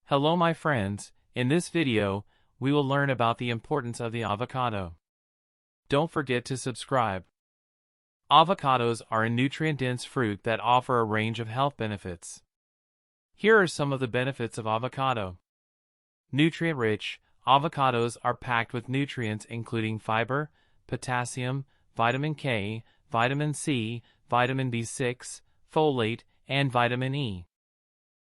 Hello my friends, in this video, we will learn about the importance of the avocado. Don't forget to subscribe. Avocados are a nutrient-dense fruit that offer a range of health benefits. Here are some of the benefits of avocado. Nutrient-rich, avocados are packed with nutrients including fiber, potassium, vitamin K, vitamin C, vitamin B6, folate, and vitamin E.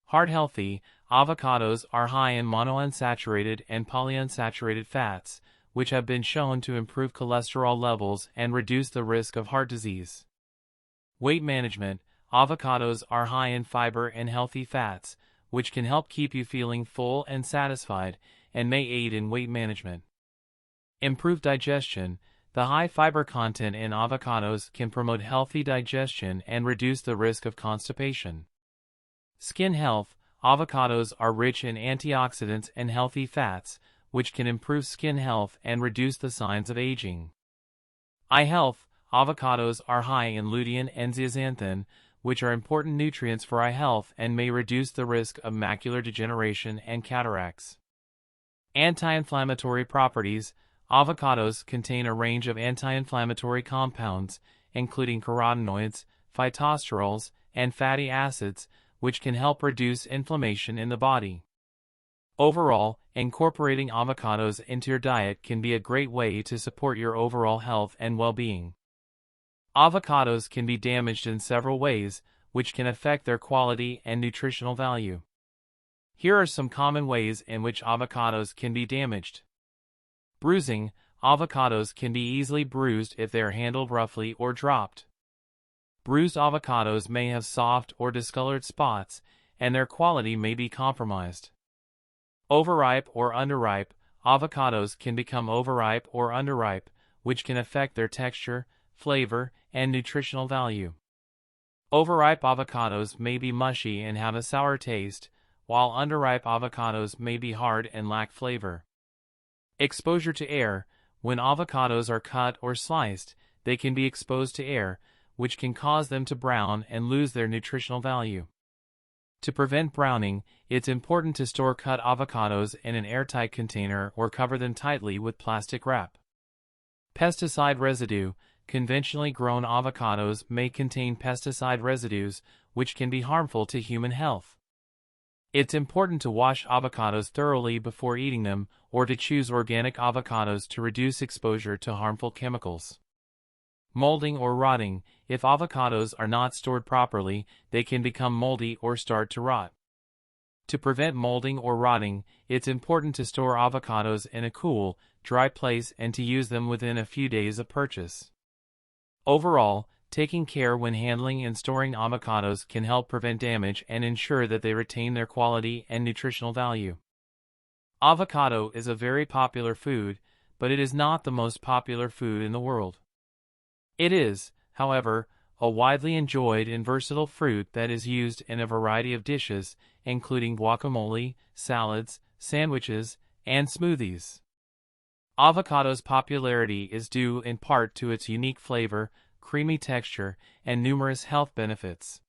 Heart-healthy, avocados are high in monounsaturated and polyunsaturated fats, which have been shown to improve cholesterol levels and reduce the risk of heart disease. Weight management, avocados are high in fiber and healthy fats, which can help keep you feeling full and satisfied, and may aid in weight management. Improved digestion, the high fiber content in avocados can promote healthy digestion and reduce the risk of constipation. Skin health, avocados are rich in antioxidants and healthy fats, which can improve skin health and reduce the signs of aging. Eye health, avocados are high in lutein and zeaxanthin, which are important nutrients for eye health and may reduce the risk of macular degeneration and cataracts. Anti-inflammatory properties, avocados contain a range of anti-inflammatory compounds, including carotenoids, phytosterols, and fatty acids, which can help reduce inflammation in the body. Overall, incorporating avocados into your diet can be a great way to support your overall health and well-being. Avocados can be damaged in several ways, which can affect their quality and nutritional value. Here are some common ways in which avocados can be damaged. Bruising, avocados can be easily bruised if they are handled roughly or dropped. Bruised avocados may have soft or discolored spots, and their quality may be compromised. Overripe or underripe, avocados can become overripe or underripe, which can affect their texture, flavor, and nutritional value. Overripe avocados may be mushy and have a sour taste, while underripe avocados may be hard and lack flavor. Exposure to air, when avocados are cut or sliced, they can be exposed to air, which can cause them to brown and lose their nutritional value. To prevent browning, it's important to store cut avocados in an airtight container or cover them tightly with plastic wrap. Pesticide residue, conventionally grown avocados may contain pesticide residues, which can be harmful to human health. It's important to wash avocados thoroughly before eating them or to choose organic avocados to reduce exposure to harmful chemicals. Molding or rotting, if avocados are not stored properly, they can become moldy or start to rot. To prevent molding or rotting, it's important to store avocados in a cool, dry place and to use them within a few days of purchase. Overall, taking care when handling and storing avocados can help prevent damage and ensure that they retain their quality and nutritional value. Avocado is a very popular food, but it is not the most popular food in the world. It is, however, a widely enjoyed and versatile fruit that is used in a variety of dishes, including guacamole, salads, sandwiches, and smoothies. Avocado's popularity is due in part to its unique flavor, creamy texture, and numerous health benefits.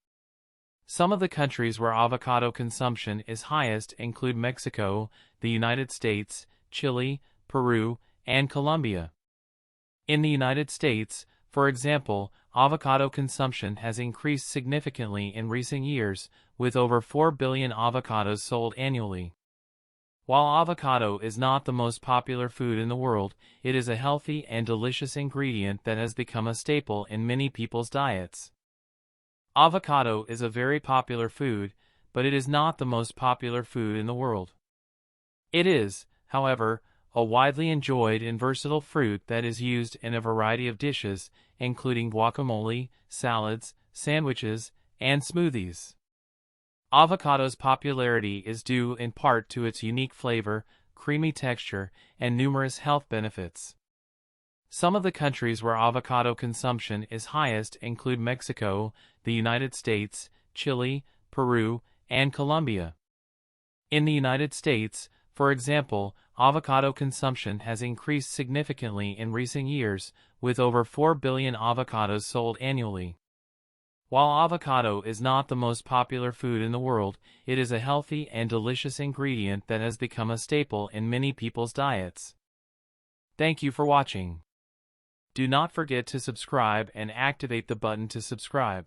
Some of the countries where avocado consumption is highest include Mexico, the United States, Chile, Peru, and Colombia. In the United States, for example, avocado consumption has increased significantly in recent years, with over 4 billion avocados sold annually. While avocado is not the most popular food in the world, it is a healthy and delicious ingredient that has become a staple in many people's diets. Avocado is a very popular food, but it is not the most popular food in the world. It is, however, a widely enjoyed and versatile fruit that is used in a variety of dishes, including guacamole, salads, sandwiches, and smoothies. Avocado's popularity is due in part to its unique flavor, creamy texture, and numerous health benefits. Some of the countries where avocado consumption is highest include Mexico, the United States, Chile, Peru, and Colombia. In the United States, for example, avocado consumption has increased significantly in recent years, with over 4 billion avocados sold annually. While avocado is not the most popular food in the world, it is a healthy and delicious ingredient that has become a staple in many people's diets. Thank you for watching. Do not forget to subscribe and activate the button to subscribe.